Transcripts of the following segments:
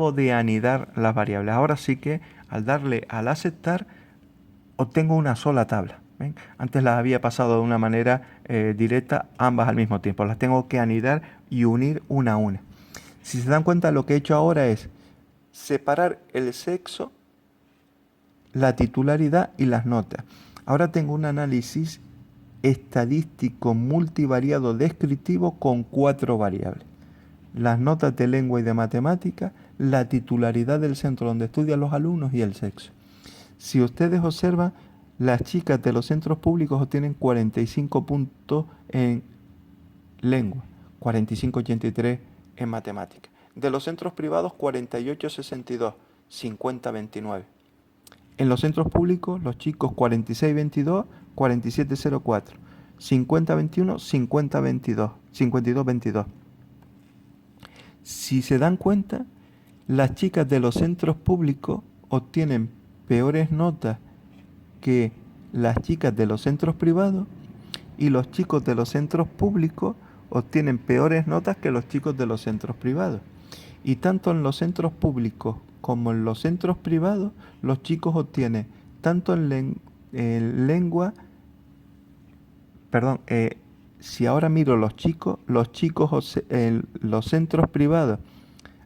de anidar las variables. Ahora sí que al darle al aceptar obtengo una sola tabla. ¿Ven? Antes las había pasado de una manera directa ambas al mismo tiempo. Las tengo que anidar y unir una a una. Si se dan cuenta, lo que he hecho ahora es separar el sexo, la titularidad y las notas. Ahora tengo un análisis estadístico multivariado descriptivo con 4 variables: las notas de lengua y de matemática, la titularidad del centro donde estudian los alumnos y el sexo. Si ustedes observan, las chicas de los centros públicos obtienen 45 puntos en lengua, 45,83 en matemática. De los centros privados, 48,62, 50,29. En los centros públicos, los chicos 46,22, 47,04, 50,21, 50,22, 52,22. Si se dan cuenta, las chicas de los centros públicos obtienen peores notas que las chicas de los centros privados, y los chicos de los centros públicos obtienen peores notas que los chicos de los centros privados. Y tanto en los centros públicos como en los centros privados, los chicos obtienen tanto en lengua, perdón, si ahora miro los chicos en los centros privados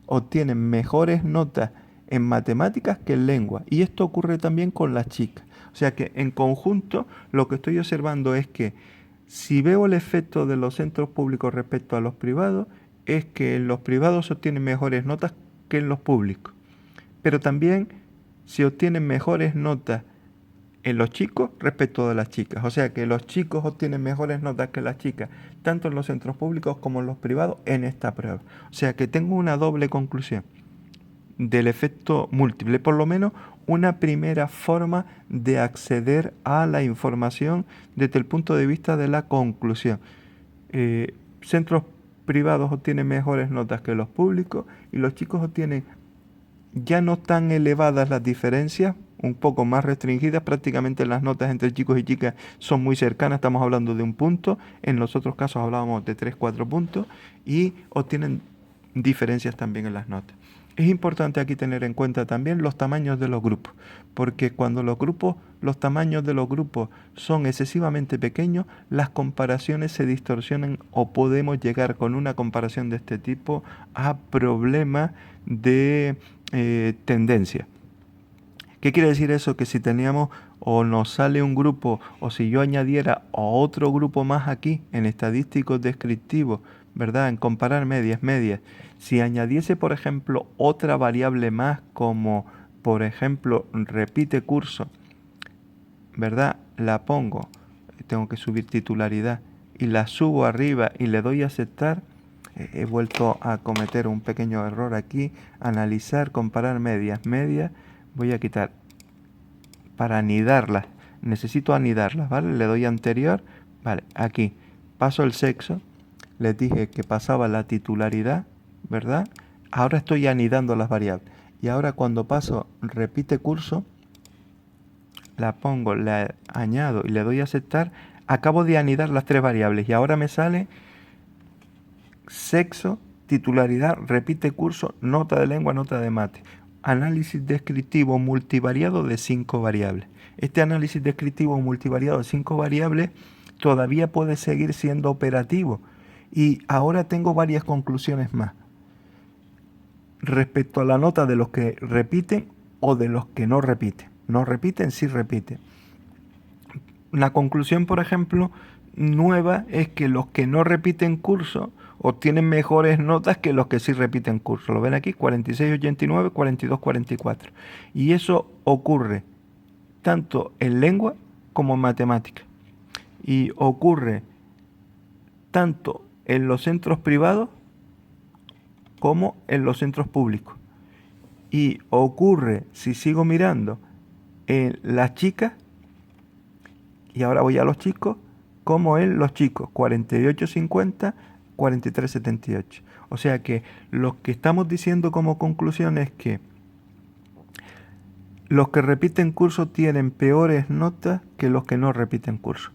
obtienen mejores notas en matemáticas que en lengua. Y esto ocurre también con las chicas. O sea que en conjunto lo que estoy observando es que si veo el efecto de los centros públicos respecto a los privados, es que en los privados se obtienen mejores notas que en los públicos. Pero también se obtienen mejores notas en los chicos respecto de las chicas. O sea que los chicos obtienen mejores notas que las chicas, tanto en los centros públicos como en los privados, en esta prueba. O sea que tengo una doble conclusión del efecto múltiple, por lo menos una primera forma de acceder a la información desde el punto de vista de la conclusión. Centros privados obtienen mejores notas que los públicos, y los chicos obtienen ya no tan elevadas las diferencias, un poco más restringidas. Prácticamente las notas entre chicos y chicas son muy cercanas, estamos hablando de 1 punto, en los otros casos hablábamos de 3-4 puntos, y obtienen diferencias también en las notas. Es importante aquí tener en cuenta también los tamaños de los grupos, porque cuando los tamaños de los grupos son excesivamente pequeños, las comparaciones se distorsionan, o podemos llegar con una comparación de este tipo a problemas de tendencia. ¿Qué quiere decir eso? Que si teníamos o nos sale un grupo, o si yo añadiera otro grupo más aquí en estadísticos descriptivos, ¿verdad? En comparar medias, si añadiese, por ejemplo, otra variable más, como por ejemplo repite curso, ¿verdad? La pongo, tengo que subir titularidad, y la subo arriba y le doy a aceptar. He vuelto a cometer un pequeño error aquí. Analizar, comparar medias, voy a quitar para anidarlas. Necesito anidarlas, ¿vale? Le doy anterior, vale, aquí paso el sexo, les dije que pasaba la titularidad, ¿verdad? Ahora estoy anidando las variables. Y ahora cuando paso repite curso, la pongo, la añado y le doy a aceptar, acabo de anidar las 3 variables, y ahora me sale sexo, titularidad, repite curso, nota de lengua, nota de mate. Análisis descriptivo multivariado de 5 variables. Este análisis descriptivo multivariado de 5 variables todavía puede seguir siendo operativo. Y ahora tengo varias conclusiones más respecto a la nota de los que repiten o de los que no repiten. No repiten, sí repiten. La conclusión, por ejemplo, nueva, es que los que no repiten curso obtienen mejores notas que los que sí repiten curso. Lo ven aquí, 46,89, 42,44. Y eso ocurre tanto en lengua como en matemática. Y ocurre tanto en los centros privados como en los centros públicos. Y ocurre, si sigo mirando, en las chicas, y ahora voy a los chicos, como en los chicos, 48,50, 43,78. O sea que lo que estamos diciendo como conclusión es que los que repiten curso tienen peores notas que los que no repiten curso.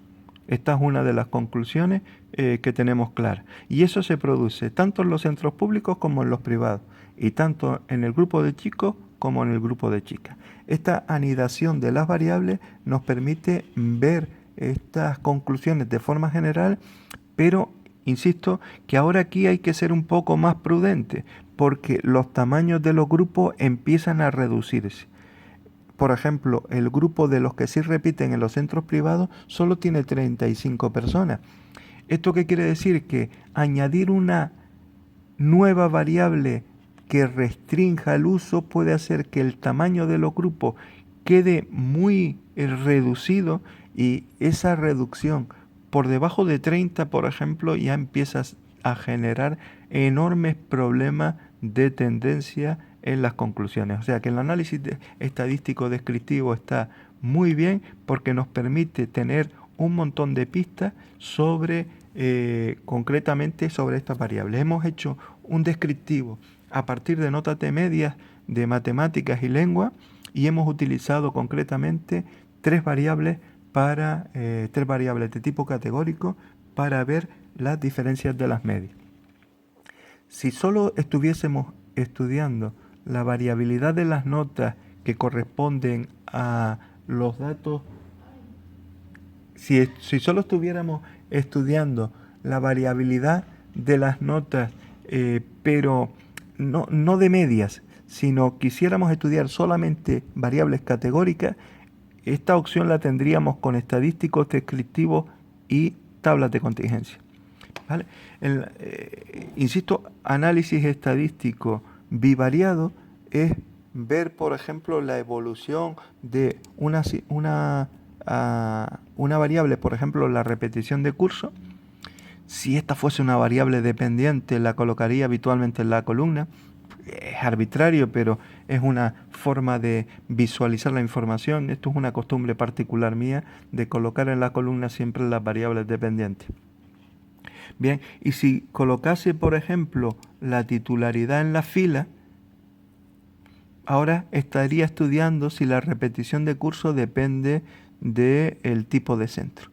Esta es una de las conclusiones que tenemos claras. Y eso se produce tanto en los centros públicos como en los privados. y tanto en el grupo de chicos como en el grupo de chicas. Esta anidación de las variables nos permite ver estas conclusiones de forma general, pero insisto que ahora aquí hay que ser un poco más prudente, porque los tamaños de los grupos empiezan a reducirse. Por ejemplo, el grupo de los que sí repiten en los centros privados solo tiene 35 personas. ¿Esto qué quiere decir? Que añadir una nueva variable que restrinja el uso puede hacer que el tamaño de los grupos quede muy reducido, y esa reducción por debajo de 30, por ejemplo, ya empiezas a generar enormes problemas de tendencia en las conclusiones. O sea que el análisis estadístico descriptivo está muy bien porque nos permite tener un montón de pistas sobre, concretamente sobre estas variables. Hemos hecho un descriptivo a partir de notas de medias de matemáticas y lengua, y hemos utilizado concretamente tres variables de tipo categórico para ver las diferencias de las medias. Si solo estuviésemos estudiando la variabilidad de las notas que corresponden a los datos, si solo estuviéramos estudiando la variabilidad de las notas, pero no de medias, sino quisiéramos estudiar solamente variables categóricas, esta opción la tendríamos con estadísticos descriptivos y tablas de contingencia. ¿Vale? Insisto, análisis estadístico bivariado es ver, por ejemplo, la evolución de una variable, por ejemplo, la repetición de curso. Si esta fuese una variable dependiente, la colocaría habitualmente en la columna. Es arbitrario, pero es una forma de visualizar la información. Esto es una costumbre particular mía de colocar en la columna siempre las variables dependientes. Bien, y si colocase, por ejemplo, la titularidad en la fila, ahora estaría estudiando si la repetición de curso depende del tipo de centro.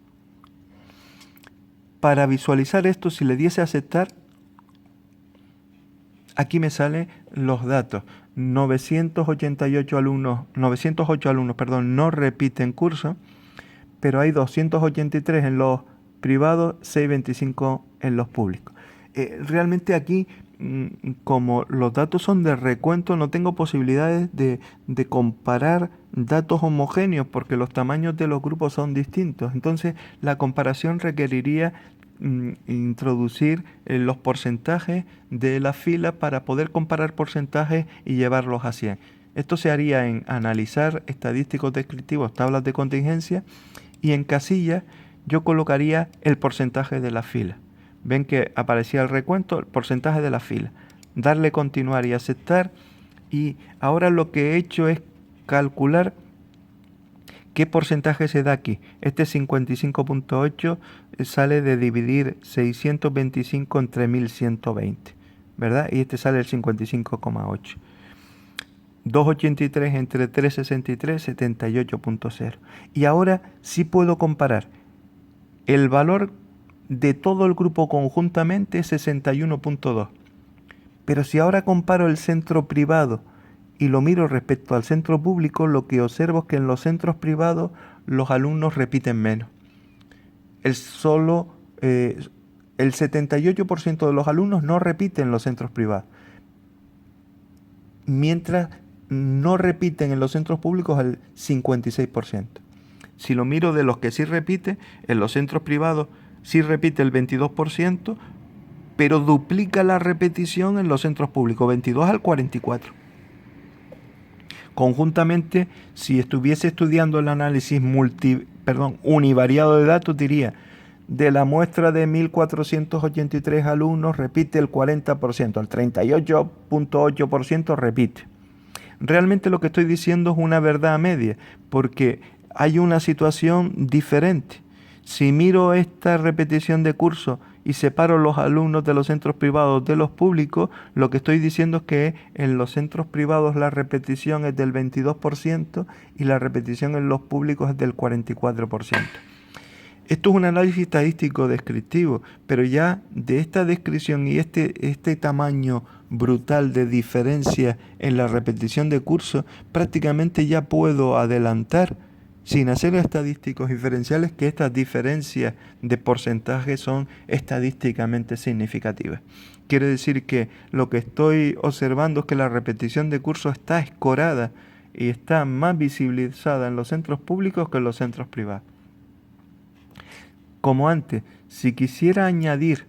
Para visualizar esto, si le diese a aceptar, aquí me salen los datos. 908 alumnos no repiten curso, pero hay 283 en los privados, 625 en los públicos. Realmente aquí, como los datos son de recuento, no tengo posibilidades de comparar datos homogéneos porque los tamaños de los grupos son distintos. Entonces, la comparación requeriría introducir los porcentajes de la fila para poder comparar porcentajes y llevarlos a 100. Esto se haría en analizar estadísticos descriptivos, tablas de contingencia, y en casillas yo colocaría el porcentaje de la fila. Ven que aparecía el recuento, el porcentaje de la fila. Darle continuar y aceptar. Y ahora lo que he hecho es calcular qué porcentaje se da aquí. Este 55.8 sale de dividir 625 entre 1120, ¿verdad? Y este sale el 55,8. 283 entre 363, 78.0. Y ahora sí puedo comparar. El valor de todo el grupo conjuntamente es 61.2. Pero si ahora comparo el centro privado y lo miro respecto al centro público, lo que observo es que en los centros privados los alumnos repiten menos. El 78% de los alumnos no repiten en los centros privados, mientras no repiten en los centros públicos el 56%. Si lo miro de los que sí repite, en los centros privados sí repite el 22%, pero duplica la repetición en los centros públicos, 22 al 44. Conjuntamente, si estuviese estudiando el análisis univariado de datos, diría, de la muestra de 1.483 alumnos repite el 40%, el 38.8% repite. Realmente lo que estoy diciendo es una verdad a media, porque hay una situación diferente. Si miro esta repetición de curso y separo los alumnos de los centros privados de los públicos, lo que estoy diciendo es que en los centros privados la repetición es del 22% y la repetición en los públicos es del 44%. Esto es un análisis estadístico descriptivo, pero ya de esta descripción y este tamaño brutal de diferencia en la repetición de curso, prácticamente ya puedo adelantar, sin hacer estadísticos diferenciales, que estas diferencias de porcentaje son estadísticamente significativas. Quiere decir que lo que estoy observando es que la repetición de curso está escorada y está más visibilizada en los centros públicos que en los centros privados. Como antes, si quisiera añadir,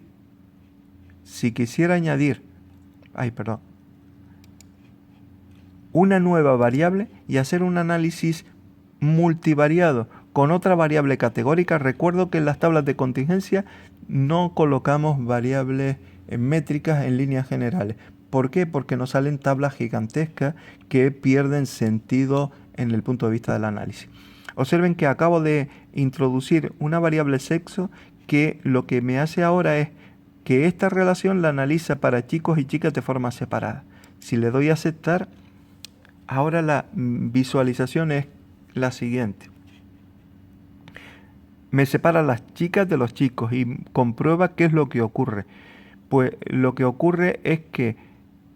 una nueva variable y hacer un análisis multivariado con otra variable categórica, recuerdo que en las tablas de contingencia no colocamos variables métricas en líneas generales. ¿Por qué? Porque nos salen tablas gigantescas que pierden sentido en el punto de vista del análisis. Observen que acabo de introducir una variable sexo que lo que me hace ahora es que esta relación la analiza para chicos y chicas de forma separada. Si le doy a aceptar, ahora la visualización es la siguiente. Me separa las chicas de los chicos y comprueba qué es lo que ocurre. Pues lo que ocurre es que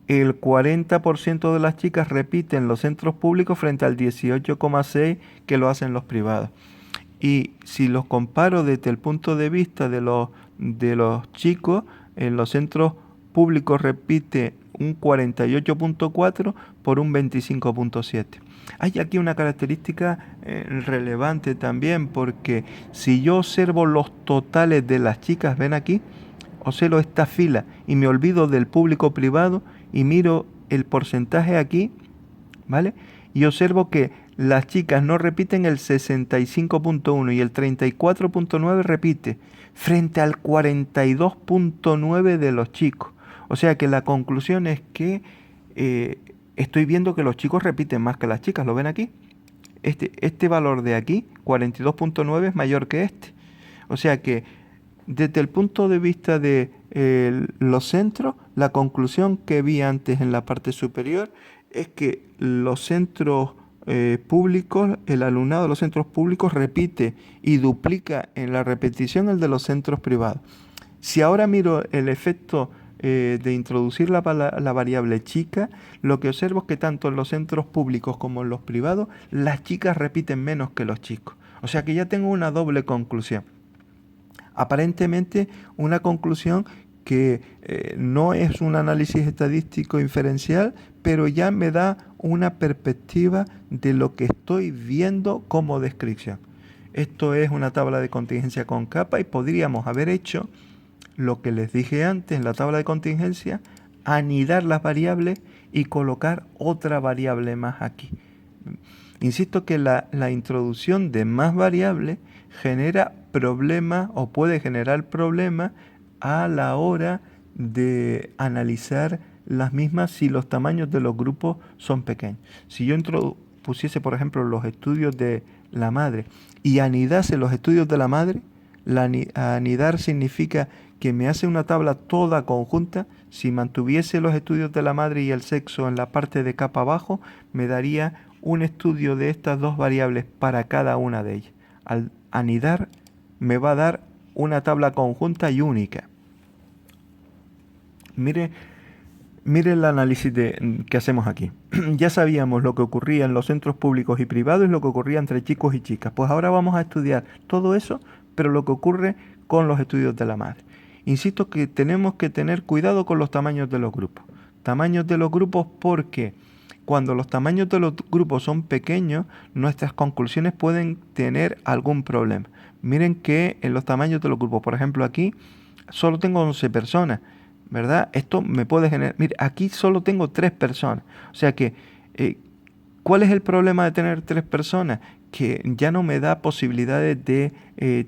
el 40% de las chicas repiten los centros públicos frente al 18,6% que lo hacen los privados. Y si los comparo desde el punto de vista de los chicos, en los centros públicos repite un 48,4% por un 25,7%. Hay aquí una característica relevante también, porque si yo observo los totales de las chicas, ven aquí, observo esta fila y me olvido del público privado y miro el porcentaje aquí, ¿vale? Y observo que las chicas no repiten el 65,1% y el 34,9% repite, frente al 42,9% de los chicos. O sea que la conclusión es que estoy viendo que los chicos repiten más que las chicas, ¿lo ven aquí? Este valor de aquí, 42,9, es mayor que este. O sea que desde el punto de vista de los centros, la conclusión que vi antes en la parte superior es que los centros públicos, el alumnado de los centros públicos repite y duplica en la repetición el de los centros privados. Si ahora miro el efecto de introducir la variable chica, lo que observo es que tanto en los centros públicos como en los privados, las chicas repiten menos que los chicos. O sea que ya tengo una doble conclusión. Aparentemente una conclusión que no es un análisis estadístico inferencial, pero ya me da una perspectiva de lo que estoy viendo como descripción. Esto es una tabla de contingencia con capa y podríamos haber hecho lo que les dije antes en la tabla de contingencia, anidar las variables y colocar otra variable más aquí. Insisto que la introducción de más variables genera problemas o puede generar problemas a la hora de analizar las mismas si los tamaños de los grupos son pequeños. Si yo pusiese, por ejemplo, los estudios de la madre y anidase los estudios de la madre, anidar significa que me hace una tabla toda conjunta. Si mantuviese los estudios de la madre y el sexo en la parte de capa abajo, me daría un estudio de estas dos variables para cada una de ellas. Al anidar me va a dar una tabla conjunta y única. Mire el análisis que hacemos aquí. Ya sabíamos lo que ocurría en los centros públicos y privados y lo que ocurría entre chicos y chicas. Pues ahora vamos a estudiar todo eso, pero lo que ocurre con los estudios de la madre. Insisto que tenemos que tener cuidado con los tamaños de los grupos. Tamaños de los grupos porque cuando los tamaños de los grupos son pequeños, nuestras conclusiones pueden tener algún problema. Miren que en los tamaños de los grupos, por ejemplo aquí, solo tengo 11 personas, ¿verdad? Esto me puede generar... Mire, aquí solo tengo 3 personas. O sea que, ¿cuál es el problema de tener 3 personas? Que ya no me da posibilidades de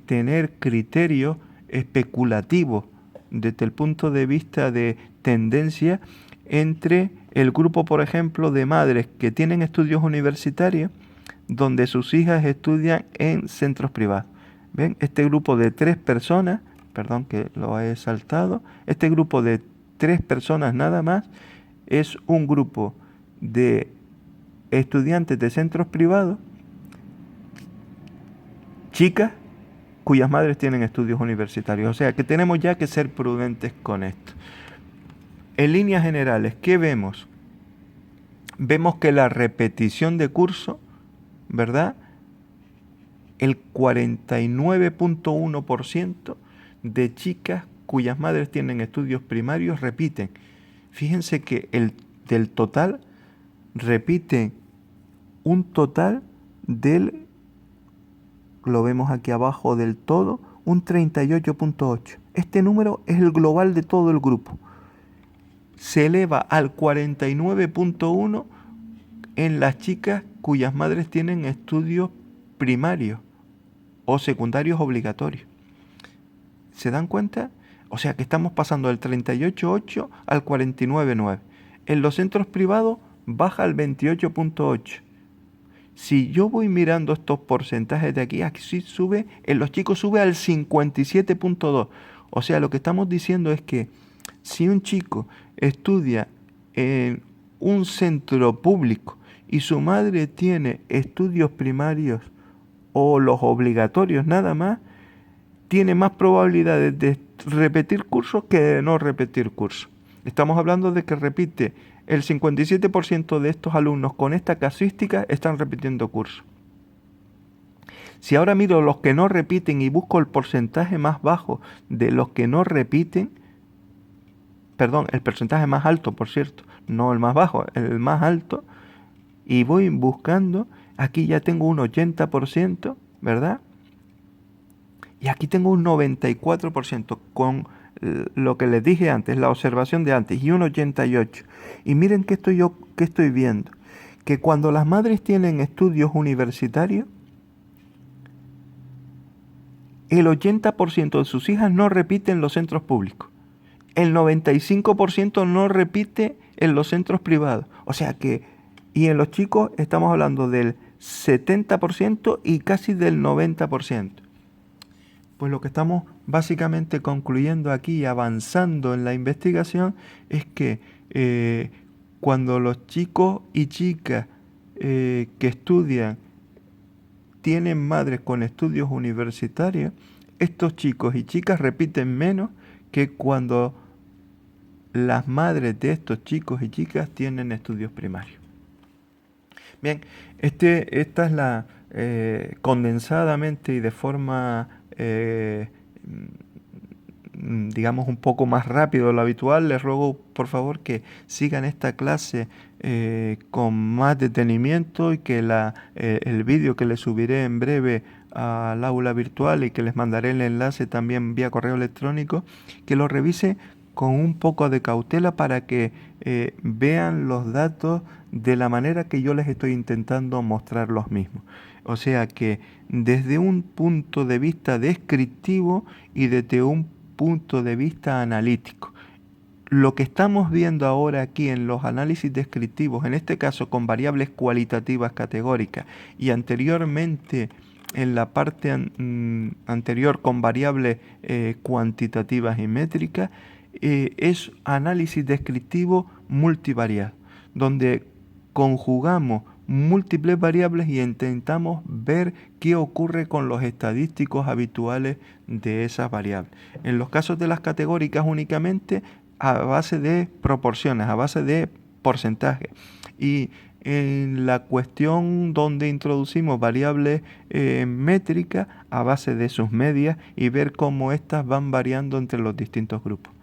tener criterios especulativos desde el punto de vista de tendencia entre el grupo, por ejemplo, de madres que tienen estudios universitarios donde sus hijas estudian en centros privados. ¿Ven? Este grupo de 3 personas, perdón que lo he saltado, este grupo de 3 personas nada más es un grupo de estudiantes de centros privados, chicas cuyas madres tienen estudios universitarios. O sea que tenemos ya que ser prudentes con esto. En líneas generales, ¿qué vemos? Vemos que la repetición de curso, ¿verdad? El 49.1% de chicas cuyas madres tienen estudios primarios repiten. Fíjense que del total repiten un total lo vemos aquí abajo del todo, un 38.8. Este número es el global de todo el grupo. Se eleva al 49.1 en las chicas cuyas madres tienen estudios primarios o secundarios obligatorios. ¿Se dan cuenta? O sea que estamos pasando del 38.8 al 49.9. En los centros privados baja al 28.8. Si yo voy mirando estos porcentajes de aquí sí sube, en los chicos sube al 57.2. O sea, lo que estamos diciendo es que si un chico estudia en un centro público y su madre tiene estudios primarios o los obligatorios nada más, tiene más probabilidades de repetir cursos que de no repetir cursos. Estamos hablando de que repite el 57% de estos alumnos con esta casuística están repitiendo cursos. Si ahora miro los que no repiten y busco el porcentaje más bajo de los que no repiten, perdón, el porcentaje más alto, por cierto, no el más bajo, el más alto, y voy buscando, aquí ya tengo un 80%, ¿verdad? Y aquí tengo un 94% con lo que les dije antes, la observación de antes, y un 88%. Y miren qué estoy viendo, que cuando las madres tienen estudios universitarios, el 80% de sus hijas no repiten en los centros públicos. El 95% no repite en los centros privados. O sea que, y en los chicos estamos hablando del 70% y casi del 90%. Pues lo que estamos básicamente concluyendo aquí, avanzando en la investigación, es que cuando los chicos y chicas que estudian tienen madres con estudios universitarios, estos chicos y chicas repiten menos que cuando las madres de estos chicos y chicas tienen estudios primarios. Bien, esta es la condensadamente y de forma digamos un poco más rápido de lo habitual. Les ruego por favor que sigan esta clase con más detenimiento y que el vídeo que les subiré en breve al aula virtual y que les mandaré el enlace también vía correo electrónico, que lo revise con un poco de cautela para que vean los datos de la manera que yo les estoy intentando mostrar los mismos. O sea que desde un punto de vista descriptivo y desde un punto de vista analítico. Lo que estamos viendo ahora aquí en los análisis descriptivos, en este caso con variables cualitativas categóricas y anteriormente en la parte anterior con variables cuantitativas y métricas, es análisis descriptivo multivariado, donde conjugamos múltiples variables y intentamos ver qué ocurre con los estadísticos habituales de esas variables. En los casos de las categóricas únicamente a base de proporciones, a base de porcentaje. Y en la cuestión donde introducimos variables métricas a base de sus medias y ver cómo éstas van variando entre los distintos grupos.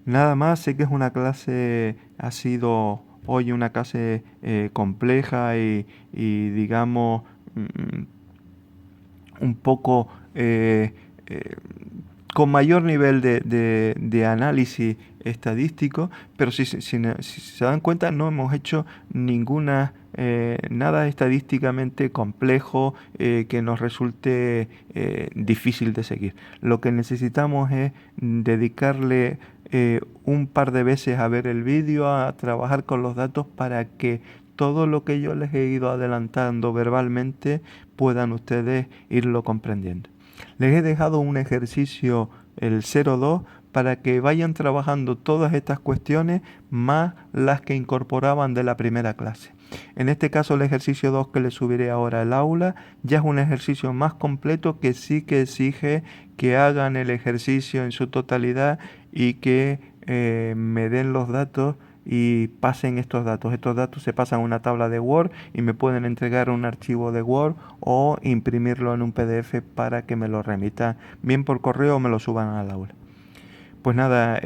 Nada más, sé que es una clase, ha sido hoy una clase compleja y digamos un poco con mayor nivel de análisis estadístico, pero si se dan cuenta no hemos hecho nada estadísticamente complejo que nos resulte difícil de seguir. Lo que necesitamos es dedicarle un par de veces a ver el vídeo, a trabajar con los datos para que todo lo que yo les he ido adelantando verbalmente puedan ustedes irlo comprendiendo. Les he dejado un ejercicio, el 02, para que vayan trabajando todas estas cuestiones más las que incorporaban de la primera clase. En este caso el ejercicio 2 que les subiré ahora al aula ya es un ejercicio más completo que sí que exige que hagan el ejercicio en su totalidad y que me den los datos y pasen estos datos. Estos datos se pasan a una tabla de Word y me pueden entregar un archivo de Word o imprimirlo en un PDF para que me lo remitan bien por correo o me lo suban al aula. Pues nada,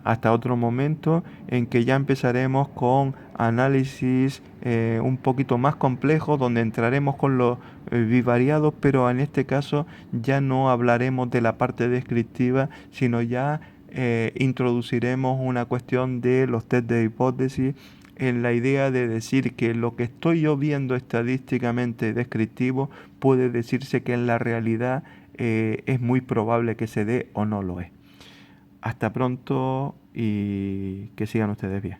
hasta otro momento en que ya empezaremos con análisis un poquito más complejos, donde entraremos con los bivariados, pero en este caso ya no hablaremos de la parte descriptiva, sino ya introduciremos una cuestión de los test de hipótesis en la idea de decir que lo que estoy yo viendo estadísticamente descriptivo puede decirse que en la realidad es muy probable que se dé o no lo es. Hasta pronto y que sigan ustedes bien.